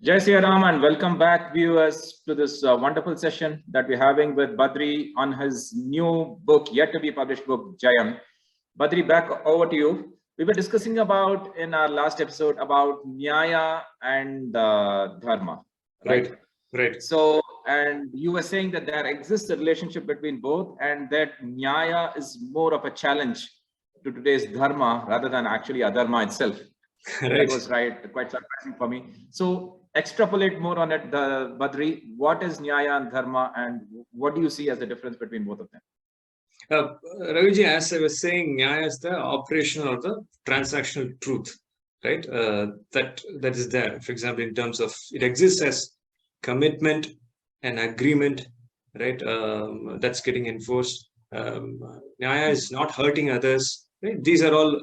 Jai Sri Ram and welcome back, viewers, to this wonderful session that we're having with Badri on his new book, yet to be published book, Jayam. Badri, back over to you. We were discussing about in our last episode about Nyaya and Dharma, right? Right. So, and you were saying that there exists a relationship between both, and that Nyaya is more of a challenge to today's Dharma rather than actually Adharma itself. Right. That was right, quite surprising for me. So extrapolate more on it, Badri. What is Nyaya and Dharma, and what do you see as the difference between both of them? Raviji, as I was saying, Nyaya is the operational or the transactional truth, right? That is there. For example, in terms of it exists as commitment and agreement, right? That's getting enforced. Nyaya is not hurting others. Right? These are all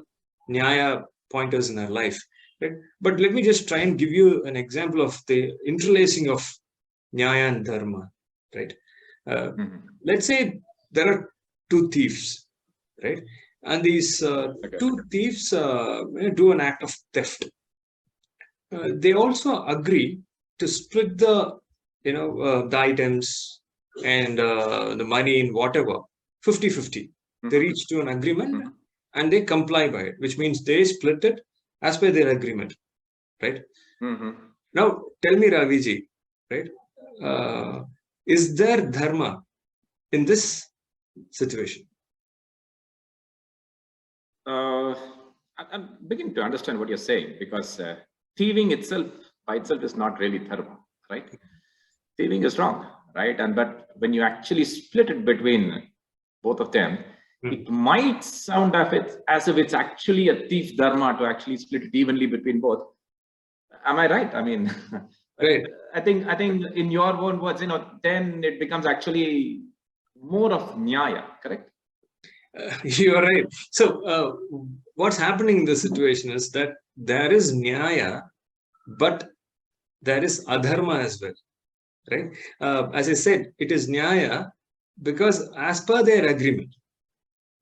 Nyaya pointers in our life, right? But let me just try and give you an example of the interlacing of Nyaya and Dharma, right? Let's say there are two thieves, right? And these two thieves do an act of theft. They also agree to split the, the items and the money in whatever, 50-50. They reach to an agreement and they comply by it, which means they split it as per their agreement, right? Now, tell me, Raviji, right? Is there dharma in this situation? I'm beginning to understand what you're saying, because thieving itself by itself is not really dharma, right? Thieving is wrong, right? But when you actually split it between both of them, it might sound as if it's actually a thief dharma to actually split it evenly between both. Am I right? I mean, right. I think in your own words, then it becomes actually more of Nyaya, correct? You're right. So what's happening in this situation is that there is Nyaya, but there is Adharma as well, right? As I said, it is Nyaya because as per their agreement,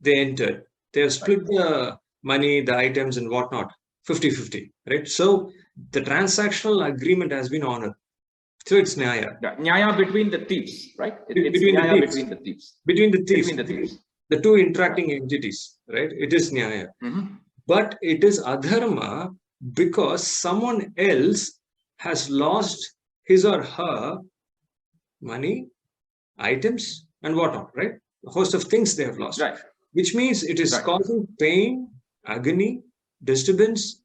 they entered. They have split the money, the items and whatnot, 50-50, right? So the transactional agreement has been honored. So it's Nyaya. Yeah, Nyaya between the thieves, right? Between the thieves. Between the thieves. The two interacting entities, right? It is Nyaya. But it is Adharma because someone else has lost his or her money, items and whatnot, right? A host of things they have lost. Right. Which means it is causing pain, agony, disturbance,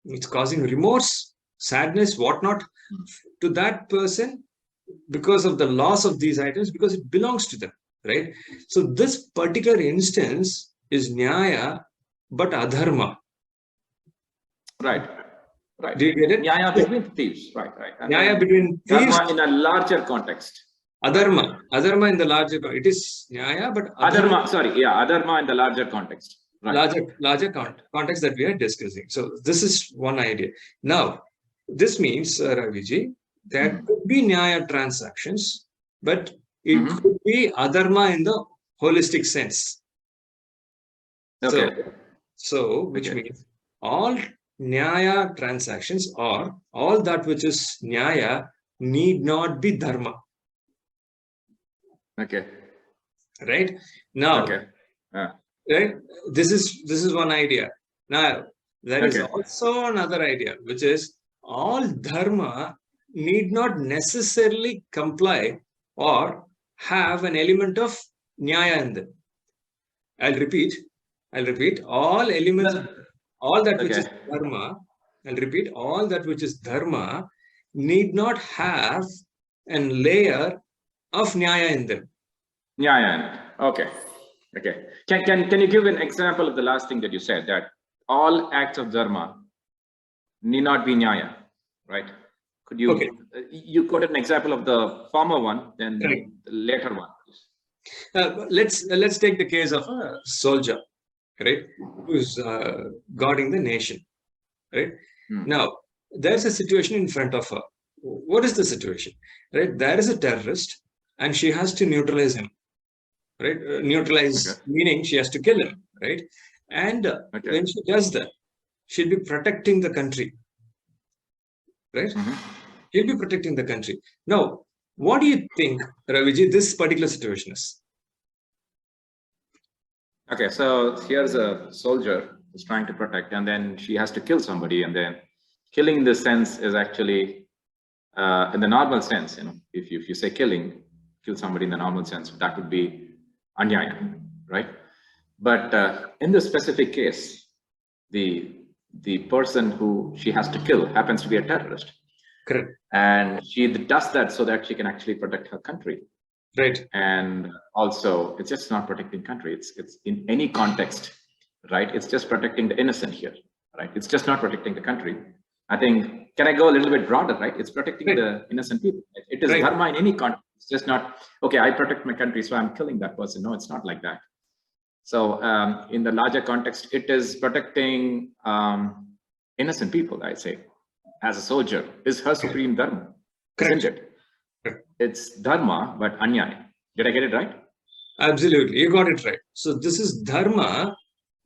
it's causing remorse, sadness, whatnot to that person because of the loss of these items, because it belongs to them, right? So this particular instance is Nyaya, but Adharma. Right. Do you get it? Nyaya between thieves, right. And Nyaya between thieves. Dharma in a larger context. Adharma in the larger, it is Nyaya, but Adharma in the larger context. Right. Larger context that we are discussing. So this is one idea. Now, this means, Raviji, there could be Nyaya transactions, but it could be Adharma in the holistic sense. Okay. So which means all Nyaya transactions or all that which is Nyaya need not be Dharma. Okay. Right now, right? This is one idea. Now there is also another idea, which is all dharma need not necessarily comply or have an element of Nyaya in them. I'll repeat. All elements, all that which is dharma. I'll repeat. All that which is dharma need not have a layer of Nyaya in them. Nyaya. Okay. Can you give an example of the last thing that you said, that all acts of dharma need not be Nyaya, right? Could you you quoted an example of the former one, then the later one, please. Let's take the case of a soldier, right, who's guarding the nation, right? Now there's a situation in front of her. What is the situation, right? There is a terrorist and she has to neutralize him, right? Meaning she has to kill him, right? And when she does that, she'll be protecting the country, right? He'll be protecting the country. Now, what do you think, Raviji, this particular situation is? Okay, so here's a soldier who's trying to protect, and then she has to kill somebody, and then killing in this sense is actually in the normal sense. If you say kill somebody in the normal sense, that would be Anyaya, right? But in this specific case, the person who she has to kill happens to be a terrorist. Correct. And she does that so that she can actually protect her country. Right. And also, it's just not protecting country. It's in any context, right? It's just protecting the innocent here, right? It's just not protecting the country. I think, can I go a little bit broader, right? It's protecting the innocent people. It is dharma in any context. It's just not, okay, I protect my country, so I'm killing that person. No, it's not like that. So in the larger context, it is protecting innocent people, I say, as a soldier, is her supreme dharma, isn't it? It's dharma, but anyaya. Did I get it right? Absolutely, you got it right. So this is dharma,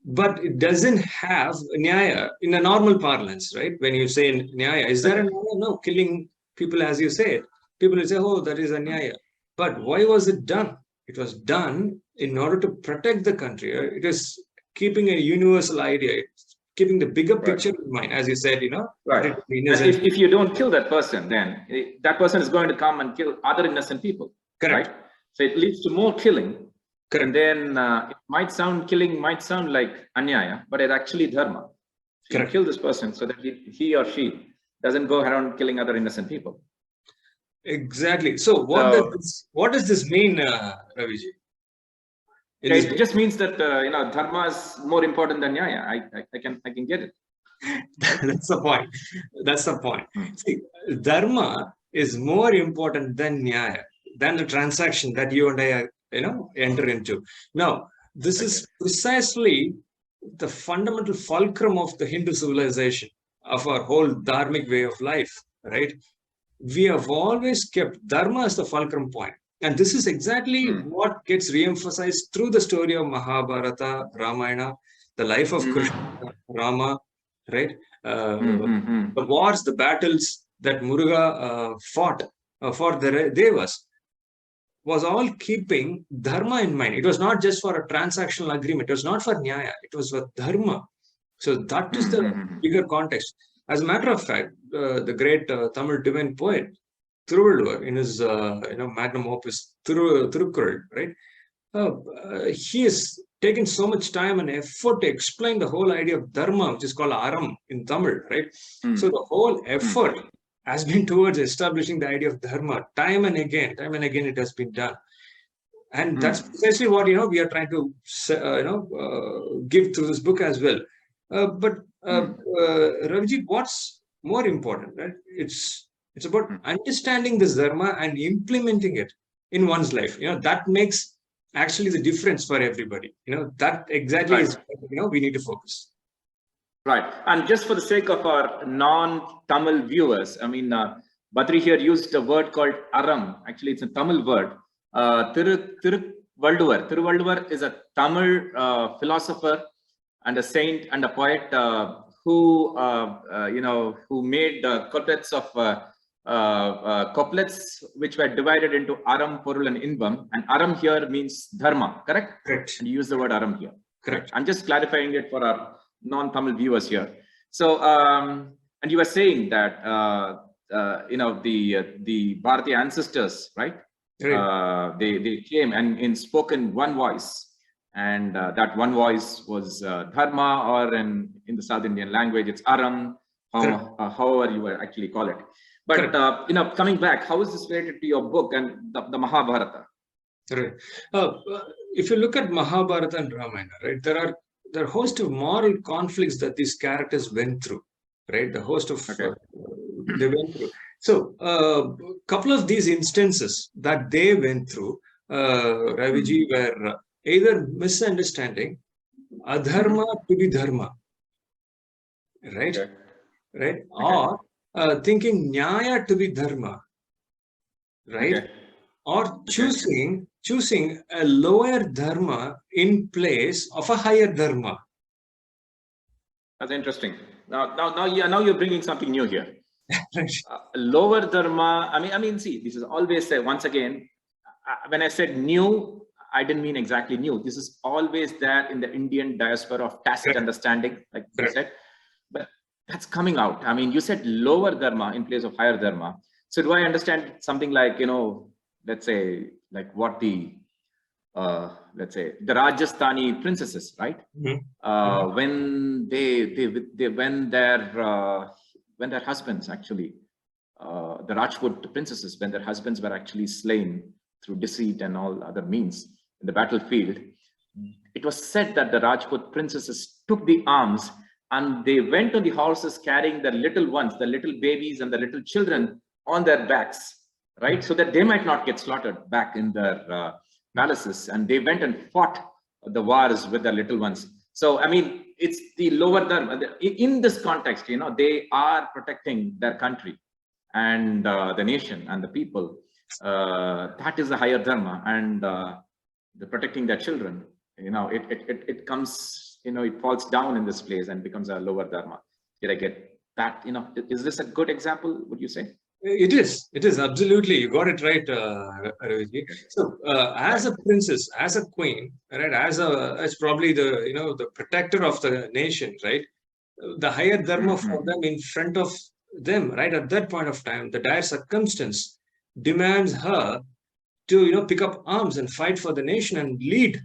but it doesn't have nyaya in a normal parlance, right? When you say nyaya, is there a nyaya? No, killing people as you say. People will say, oh, that is anyaya. But why was it done? It was done in order to protect the country. It is keeping a universal idea, keeping the bigger picture in mind, as you said, Right. If you don't kill that person, then that person is going to come and kill other innocent people. Correct. Right? So it leads to more killing. Correct. And then killing might sound like anyaya, but it's actually dharma. So you kill this person so that he or she doesn't go around killing other innocent people. Exactly. So what does this mean, Raviji? It just means that dharma is more important than nyaya. I can get it. That's the point. That's the point. See, dharma is more important than nyaya, than the transaction that you and I enter into. Now, this is precisely the fundamental fulcrum of the Hindu civilization, of our whole dharmic way of life, right? We have always kept dharma as the fulcrum point. And this is exactly what gets re-emphasized through the story of Mahabharata, Ramayana, the life of Krishna, Rama, right? The wars, the battles that Muruga fought for the Devas was all keeping dharma in mind. It was not just for a transactional agreement. It was not for nyaya. It was for dharma. So that is the bigger context. As a matter of fact, the great Tamil divine poet Thiruvallur, in his magnum opus Thirukkural, right? He has taken so much time and effort to explain the whole idea of dharma, which is called aram in Tamil, right? So the whole effort has been towards establishing the idea of dharma. Time and again it has been done. And that's precisely what we are trying to give through this book as well. But Raviji, what's more important, right? It's about understanding this dharma and implementing it in one's life. That makes actually the difference for everybody. That exactly is we need to focus. Right. And just for the sake of our non-Tamil viewers, I mean, Badri here used a word called aram. Actually, it's a Tamil word. Thiruvallur is a Tamil philosopher and a saint and a poet who made couplets of couplets which were divided into aram, porul, and invam. And aram here means dharma, correct? Correct. And you use the word aram here. Correct. I'm just clarifying it for our non-Tamil viewers here. So, and you were saying that the Bharatiya ancestors, right? They came and in spoken one voice, and that one voice was dharma, or in the South Indian language, it's aram, however you will actually call it. But coming back, how is this related to your book and the Mahabharata? Right. If you look at Mahabharata and Ramayana, right, there are a host of moral conflicts that these characters went through, right? The host of they went through. So, a couple of these instances that they went through, Raviji, were either misunderstanding adharma to be dharma, right? Right? Or thinking nyaya to be dharma, right? Or choosing a lower dharma in place of a higher dharma. That's interesting. Now you're bringing something new here. Lower dharma, see, this is always, once again, when I said new, I didn't mean exactly new. This is always there in the Indian diaspora of tacit understanding, like you said, but that's coming out. I mean, you said lower dharma in place of higher dharma. So do I understand something like, let's say, like what the, let's say, the Rajasthani princesses, right? When when their husbands actually, the Rajput princesses, when their husbands were actually slain through deceit and all other means in the battlefield, it was said that the Rajput princesses took the arms and they went on the horses carrying the little ones, the little babies and the little children on their backs, right? So that they might not get slaughtered back in their palaces. And they went and fought the wars with their little ones. So, I mean, it's the lower dharma. In this context, they are protecting their country and the nation and the people. That is the higher dharma, and the protecting their children. It comes, it falls down in this place and becomes a lower dharma. Did I get that? Is this a good example, would you say? It is absolutely. You got it right, Ravi. So, as a princess, as a queen, right, as probably the protector of the nation, right, the higher dharma for them in front of them, right, at that point of time, the dire circumstance demands her to pick up arms and fight for the nation and lead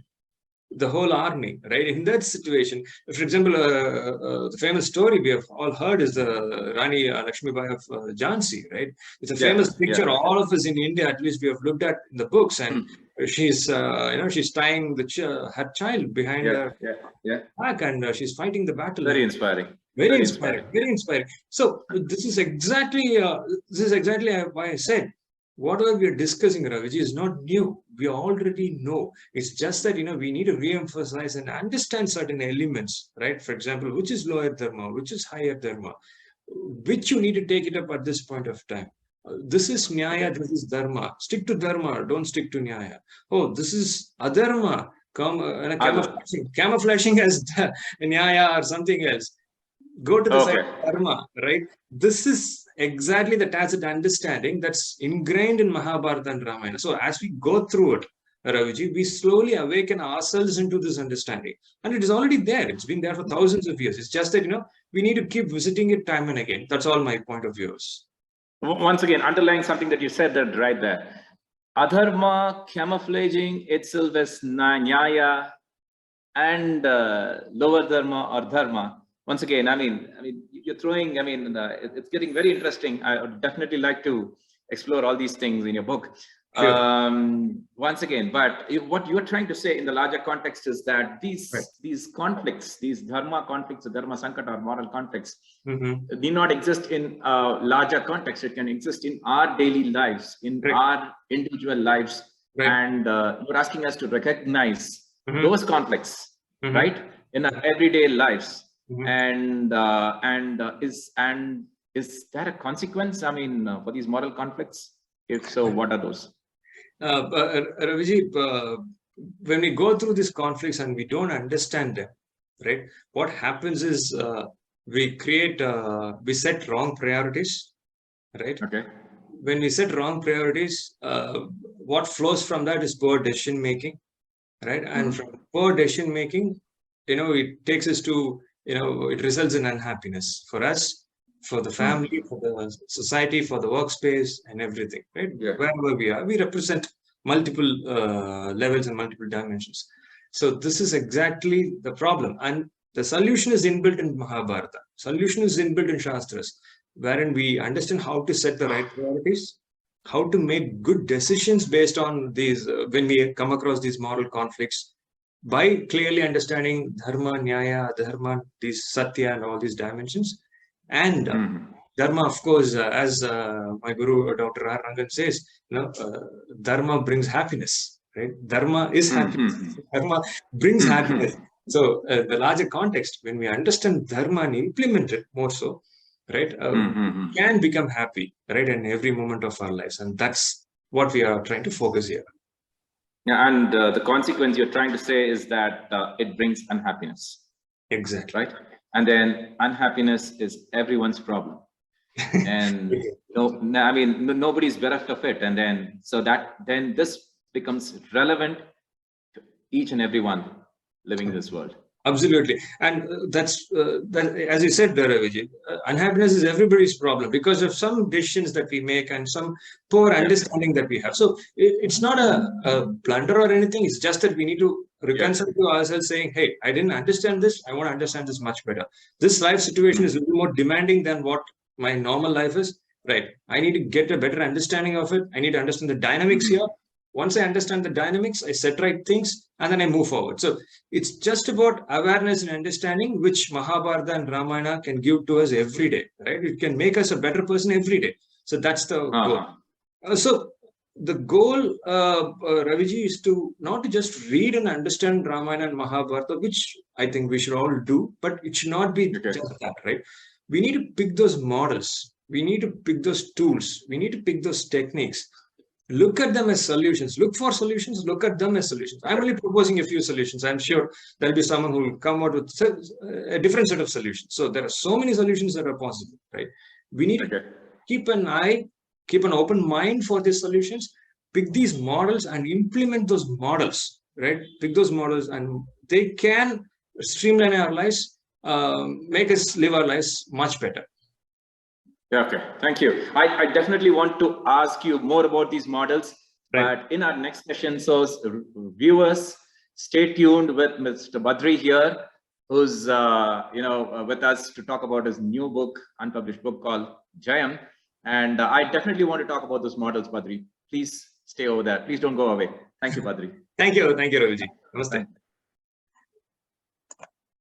the whole army, right? In that situation, for example, the famous story we have all heard is the Rani Lakshmibai of Jhansi, right? It's a famous picture. All of us in India, at least, we have looked at in the books, and she's, she's tying her child behind her back, and she's fighting the battle. Very inspiring. Very inspiring. Very inspiring. So this is exactly why I said, whatever we are discussing, Raviji, is not new. We already know. It's just that, we need to re-emphasize and understand certain elements, right? For example, which is lower dharma, which is higher dharma, which you need to take it up at this point of time. This is Nyaya, this is Dharma. Stick to Dharma, don't stick to Nyaya. Oh, this is Adharma. Camouflaging as Nyaya or something else. Go to the side of Dharma, right? This is exactly the tacit understanding that's ingrained in Mahabharata and Ramayana. So as we go through it, Raviji, we slowly awaken ourselves into this understanding. And it is already there. It's been there for thousands of years. It's just that, we need to keep visiting it time and again. That's all my point of view is. Once again, underlying something that you said that right there. Adharma, camouflaging itself as Nyaya, and lower dharma or dharma. Once again, I mean, you're throwing, it's getting very interesting. I would definitely like to explore all these things in your book. Sure. Once again, but what you're trying to say in the larger context is that these conflicts, these dharma conflicts, the dharma sankata or moral conflicts, need not exist in a larger context. It can exist in our daily lives, in our individual lives. And you're asking us to recognize those conflicts, right, in our everyday lives. And is there a consequence, for these moral conflicts? If so, what are those? Raviji, when we go through these conflicts and we don't understand them, right? What happens is we set wrong priorities, right? Okay. When we set wrong priorities, what flows from that is poor decision making, right? And from poor decision making, it takes us to, it results in unhappiness for us, for the family, for the society, for the workspace and everything, right? Wherever we are, we represent multiple levels and multiple dimensions. So this is exactly the problem. And the solution is inbuilt in Mahabharata. Solution is inbuilt in Shastras, wherein we understand how to set the right priorities, how to make good decisions based on these, when we come across these moral conflicts, by clearly understanding Dharma, Nyaya, Dharma, these Satya and all these dimensions. And Dharma, of course, as my guru, Dr. R. Rangan says, Dharma brings happiness, right? Dharma is happiness. Dharma brings happiness. So the larger context, when we understand Dharma and implement it more so, right, we can become happy, right, in every moment of our lives. And that's what we are trying to focus here. Yeah, and the consequence you're trying to say is that it brings unhappiness. Exactly. Right? And then unhappiness is everyone's problem. And I mean, nobody's bereft of it. And then, so that then this becomes relevant to each and everyone living in this world. Absolutely. And that, as you said, Vijay, unhappiness is everybody's problem because of some decisions that we make and some poor understanding that we have. So it's not a blunder or anything. It's just that we need to reconcile to ourselves saying, hey, I didn't understand this. I want to understand this much better. This life situation is a little more demanding than what my normal life is. Right. I need to get a better understanding of it. I need to understand the dynamics here. Once I understand the dynamics, I set right things and then I move forward. So it's just about awareness and understanding, which Mahabharata and Ramayana can give to us every day, right? It can make us a better person every day. So that's the goal. So the goal, Raviji, is to not to just read and understand Ramayana and Mahabharata, which I think we should all do, but it should not be just that, right? We need to pick those models. We need to pick those tools. We need to pick those techniques. Look at them as solutions. Look for solutions. Look at them as solutions. I'm only proposing a few solutions. I'm sure there'll be someone who will come out with a different set of solutions. So there are so many solutions that are possible, right? We need to keep an eye, keep an open mind for these solutions, pick these models and implement those models, right? Pick those models and they can streamline our lives, make us live our lives much better. Okay, thank you. I definitely want to ask you more about these models, but in our next session, so viewers, stay tuned with Mr. Badri here, who's with us to talk about his new book, unpublished book called Jayam. And I definitely want to talk about those models, Badri. Please stay over there. Please don't go away. Thank you, Badri. Thank you, Raviji. Namaste.